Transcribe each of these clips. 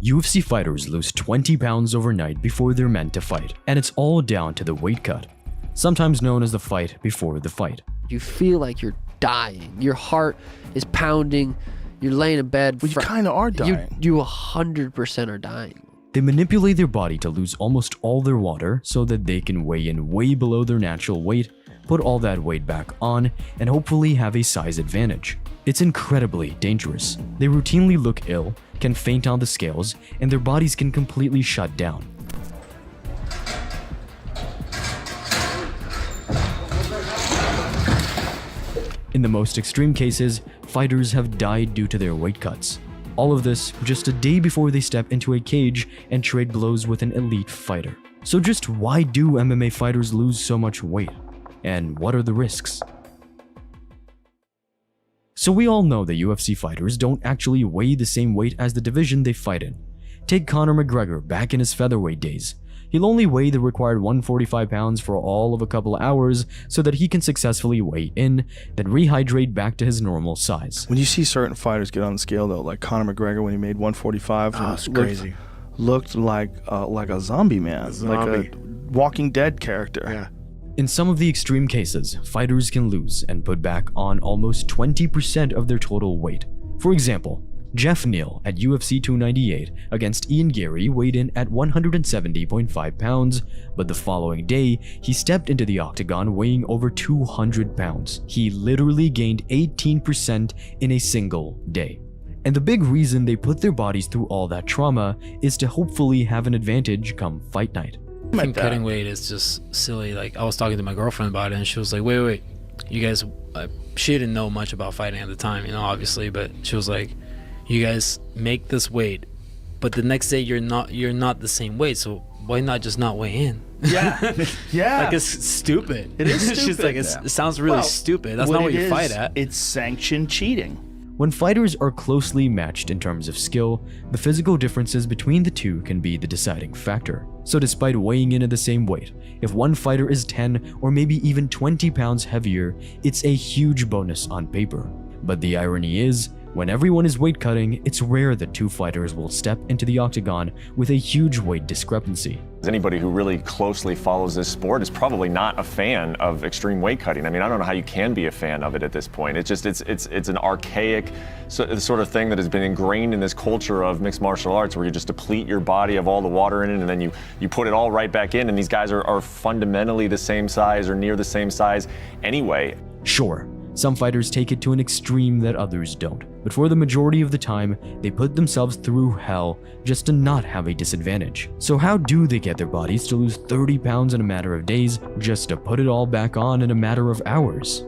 UFC fighters lose 20 pounds overnight before they're meant to fight, and it's all down to the weight cut, sometimes known as the fight before the fight. You feel like you're dying. Your heart is pounding. You're laying in bed. Well, you kind of are dying. You 100% are dying. They manipulate their body to lose almost all their water so that they can weigh in way below their natural weight, put all that weight back on, and hopefully have a size advantage. It's incredibly dangerous. They routinely look ill, can faint on the scales, and their bodies can completely shut down. In the most extreme cases, fighters have died due to their weight cuts. All of this just a day before they step into a cage and trade blows with an elite fighter. So just why do MMA fighters lose so much weight? And what are the risks? So we all know that UFC fighters don't actually weigh the same weight as the division they fight in. Take Conor McGregor back in his featherweight days. He'll only weigh the required 145 pounds for all of a couple of hours so that he can successfully weigh in, then rehydrate back to his normal size. When you see certain fighters get on the scale though, like Conor McGregor when he made 145, it's crazy. Looked like a zombie man, like a Walking Dead character. Yeah. In some of the extreme cases, fighters can lose and put back on almost 20% of their total weight. For example, Jeff Neal at UFC 298 against Ian Gary weighed in at 170.5 pounds, but the following day, he stepped into the octagon weighing over 200 pounds. He literally gained 18% in a single day. And the big reason they put their bodies through all that trauma is to hopefully have an advantage come fight night. I think cutting weight is just silly. Like, I was talking to my girlfriend about it, and she was like, wait, you guys, she didn't know much about fighting at the time, you know, obviously, but she was like, you guys make this weight, but the next day you're not the same weight, so why not just not weigh in? Yeah. Yeah. Like, it's stupid. It is stupid. She's like, it sounds really stupid. That's not what you fight at. It's sanctioned cheating. When fighters are closely matched in terms of skill, the physical differences between the two can be the deciding factor. So despite weighing in at the same weight, if one fighter is 10 or maybe even 20 pounds heavier, it's a huge bonus on paper. But the irony is, when everyone is weight cutting, it's rare that two fighters will step into the octagon with a huge weight discrepancy. Anybody who really closely follows this sport is probably not a fan of extreme weight cutting. I mean, I don't know how you can be a fan of it at this point. It's just, it's an archaic sort of thing that has been ingrained in this culture of mixed martial arts where you just deplete your body of all the water in it and then you put it all right back in, and these guys are fundamentally the same size or near the same size anyway. Sure, some fighters take it to an extreme that others don't, but for the majority of the time, they put themselves through hell just to not have a disadvantage. So how do they get their bodies to lose 30 pounds in a matter of days just to put it all back on in a matter of hours?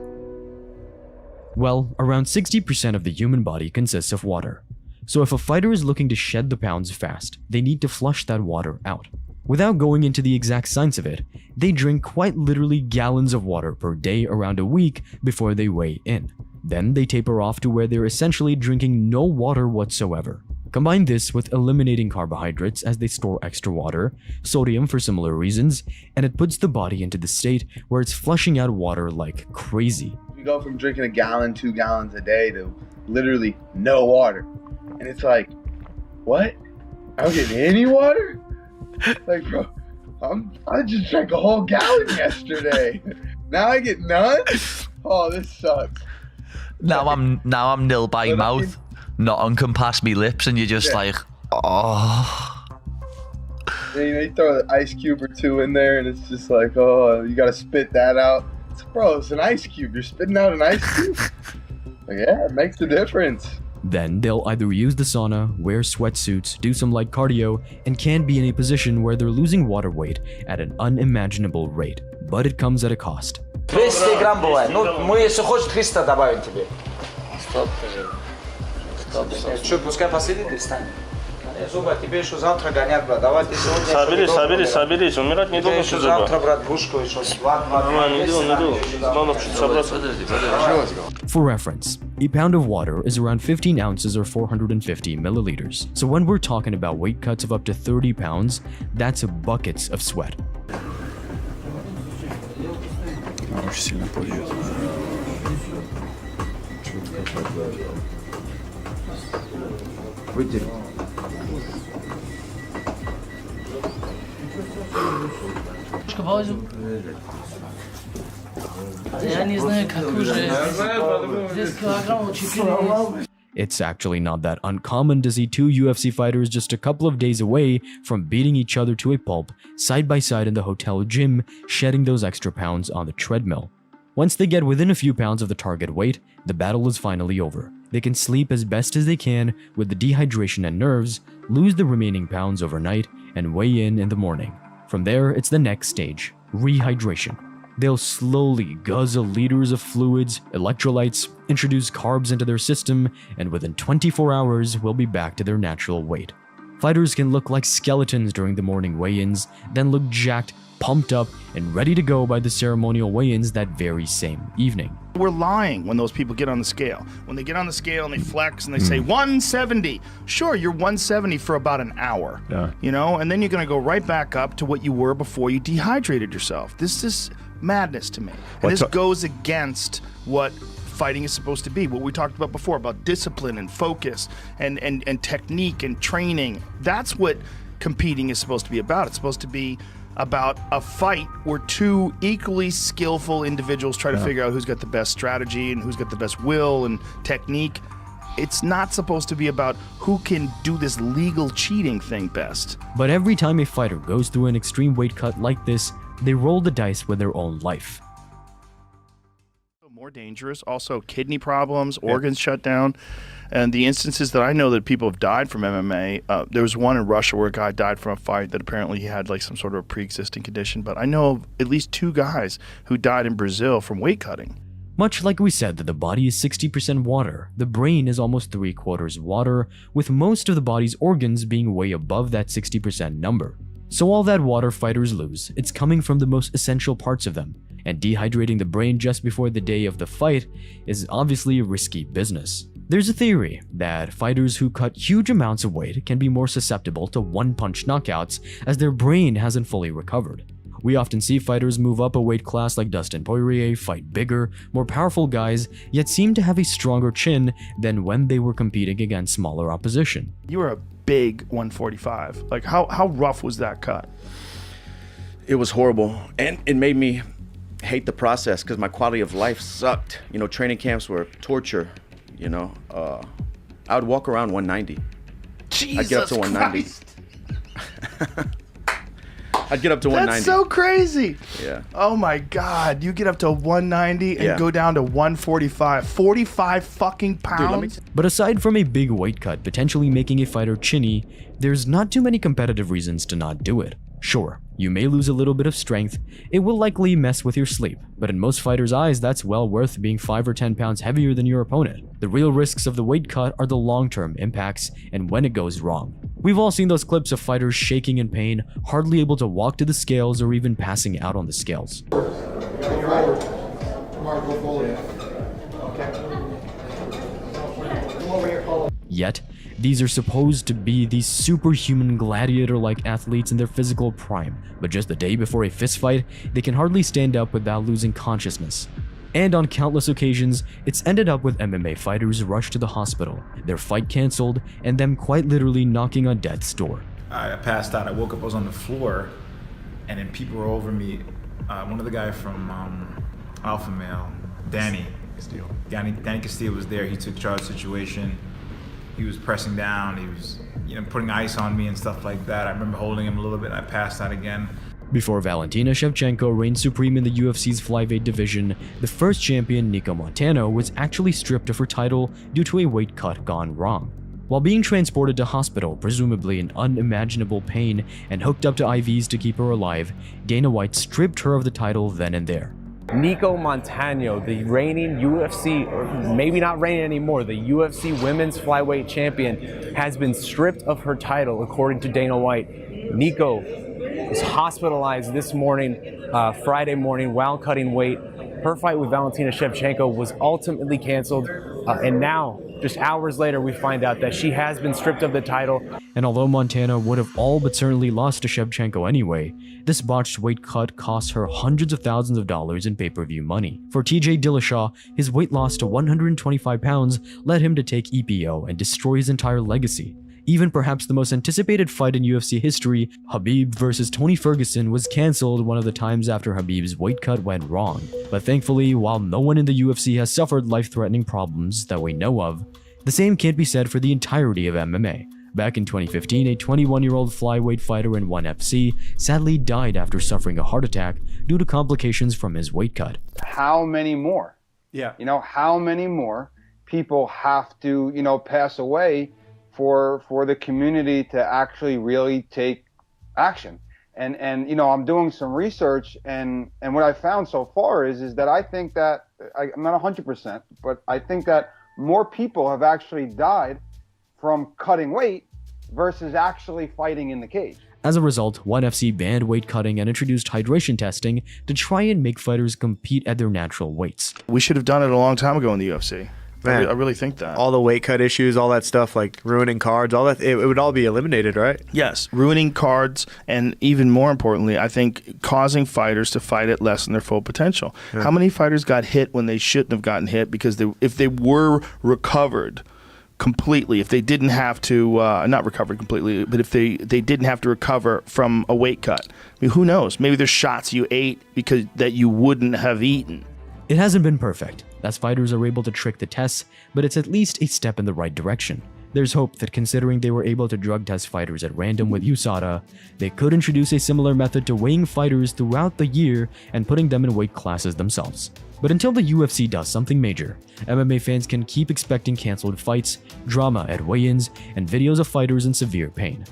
Well, around 60% of the human body consists of water. So if a fighter is looking to shed the pounds fast, they need to flush that water out. Without going into the exact science of it, they drink quite literally gallons of water per day around a week before they weigh in. Then they taper off to where they're essentially drinking no water whatsoever. Combine this with eliminating carbohydrates as they store extra water, sodium for similar reasons, and it puts the body into the state where it's flushing out water like crazy. You go from drinking a gallon, 2 gallons a day to literally no water. And it's like, what? I don't get any water? Like, bro, I just drank a whole gallon yesterday. Now I get none? Oh, this sucks. Now I'm nil by mouth, nothing can pass me lips, and you're just like, oh. Yeah, you know, you throw an ice cube or two in there, and it's just like, oh, you gotta spit that out. Bro, it's an ice cube. You're spitting out an ice cube? Like, yeah, it makes a difference. Then they'll either use the sauna, wear sweatsuits, do some light cardio, and can be in a position where they're losing water weight at an unimaginable rate, but it comes at a cost. 200 грамм бывает. Ну, мы, если хочешь, 300 добавим тебе. Стоп. Что, пускай последний перестанет. Зуба, тебе еще завтра гонять, брат. Давай ты сегодня... Соберись. Умирать не должен, еще завтра, брат, брюшку еще. Не иду. Надо собраться. For reference, a pound of water is around 15 ounces or 450 milliliters. So when we're talking about weight cuts of up to 30 pounds, that's buckets of sweat. Очень сильно пользуюсь. Вытяни. It's actually not that uncommon to see two UFC fighters just a couple of days away from beating each other to a pulp, side by side in the hotel gym, shedding those extra pounds on the treadmill. Once they get within a few pounds of the target weight, the battle is finally over. They can sleep as best as they can with the dehydration and nerves, lose the remaining pounds overnight, and weigh in the morning. From there, it's the next stage, rehydration. They'll slowly guzzle liters of fluids, electrolytes, introduce carbs into their system, and within 24 hours will be back to their natural weight. Fighters can look like skeletons during the morning weigh-ins, then look jacked, pumped up, and ready to go by the ceremonial weigh-ins that very same evening. We're lying when those people get on the scale. When they get on the scale and they flex and they say 170, sure, you're 170 for about an hour, you know, and then you're going to go right back up to what you were before you dehydrated yourself. This is madness to me. And this goes against what fighting is supposed to be, what we talked about before, about discipline and focus and technique and training. That's what competing is supposed to be about. It's supposed to be about a fight where two equally skillful individuals try to figure out who's got the best strategy and who's got the best will and technique. It's not supposed to be about who can do this legal cheating thing best. But every time a fighter goes through an extreme weight cut like this, they roll the dice with their own life. More dangerous, also kidney problems, organs shut down. And the instances that I know that people have died from MMA, there was one in Russia where a guy died from a fight that apparently he had like some sort of a pre-existing condition. But I know of at least 2 guys who died in Brazil from weight cutting. Much like we said that the body is 60% water, the brain is almost 3/4 water, with most of the body's organs being way above that 60% number. So all that water fighters lose, it's coming from the most essential parts of them, and dehydrating the brain just before the day of the fight is obviously a risky business. There's a theory that fighters who cut huge amounts of weight can be more susceptible to one-punch knockouts as their brain hasn't fully recovered. We often see fighters move up a weight class like Dustin Poirier, fight bigger, more powerful guys, yet seem to have a stronger chin than when they were competing against smaller opposition. You were a big 145. Like how rough was that cut? It was horrible, and it made me hate the process because my quality of life sucked. You know, training camps were torture. You know, I would walk around 190. Jesus I'd get up to 190. Christ. I'd get up to 190. That's so crazy. Yeah. Oh my God. You get up to 190 and go down to 145. 45 fucking pounds? But aside from a big weight cut potentially making a fighter chinny, there's not too many competitive reasons to not do it. Sure, you may lose a little bit of strength, it will likely mess with your sleep, but in most fighters' eyes that's well worth being 5 or 10 pounds heavier than your opponent. The real risks of the weight cut are the long-term impacts and when it goes wrong. We've all seen those clips of fighters shaking in pain, hardly able to walk to the scales or even passing out on the scales. Yet, these are supposed to be these superhuman gladiator-like athletes in their physical prime, but just the day before a fistfight, they can hardly stand up without losing consciousness. And on countless occasions, it's ended up with MMA fighters rushed to the hospital, their fight cancelled, and them quite literally knocking on death's door. I passed out, I woke up, I was on the floor, and then people were over me. One of the guys from Alpha Male, Danny Castillo was there. He took charge of the situation. He was pressing down, he was putting ice on me and stuff like that. I remember holding him a little bit, I passed out again. Before Valentina Shevchenko reigned supreme in the UFC's flyweight division, the first champion, Nico Montano, was actually stripped of her title due to a weight cut gone wrong. While being transported to hospital, presumably in unimaginable pain, and hooked up to IVs to keep her alive, Dana White stripped her of the title then and there. Nico Montano, the reigning UFC, or maybe not reigning anymore, the UFC women's flyweight champion, has been stripped of her title, according to Dana White. Nico was hospitalized this morning, Friday morning, while cutting weight. Her fight with Valentina Shevchenko was ultimately canceled, and now, just hours later, we find out that she has been stripped of the title. And although Montana would have all but certainly lost to Shevchenko anyway, this botched weight cut cost her hundreds of thousands of dollars in pay-per-view money. For TJ Dillashaw, his weight loss to 125 pounds led him to take EPO and destroy his entire legacy. Even perhaps the most anticipated fight in UFC history, Khabib versus Tony Ferguson, was cancelled one of the times after Khabib's weight cut went wrong. But thankfully, while no one in the UFC has suffered life-threatening problems that we know of, the same can't be said for the entirety of MMA. Back in 2015, a 21-year-old flyweight fighter in ONE FC sadly died after suffering a heart attack due to complications from his weight cut. How many more? Yeah. You know, how many more people have to, you know, pass away for the community to actually really take action? And you know, I'm doing some research, and what I found so far is that I think that, I'm not 100%, but I think that more people have actually died from cutting weight versus actually fighting in the cage. As a result, ONE FC banned weight cutting and introduced hydration testing to try and make fighters compete at their natural weights. We should have done it a long time ago in the UFC. Man, I really think that. All the weight cut issues, all that stuff, like ruining cards, all that, it would all be eliminated, right? Yes, ruining cards, and even more importantly, I think causing fighters to fight at less than their full potential. Yeah. How many fighters got hit when they shouldn't have gotten hit because if they were recovered completely, if they didn't have to, not recovered completely, but if they didn't have to recover from a weight cut? I mean, who knows? Maybe there's shots you ate because that you wouldn't have eaten. It hasn't been perfect, as fighters are able to trick the tests, but it's at least a step in the right direction. There's hope that considering they were able to drug test fighters at random with USADA, they could introduce a similar method to weighing fighters throughout the year and putting them in weight classes themselves. But until the UFC does something major, MMA fans can keep expecting cancelled fights, drama at weigh-ins, and videos of fighters in severe pain.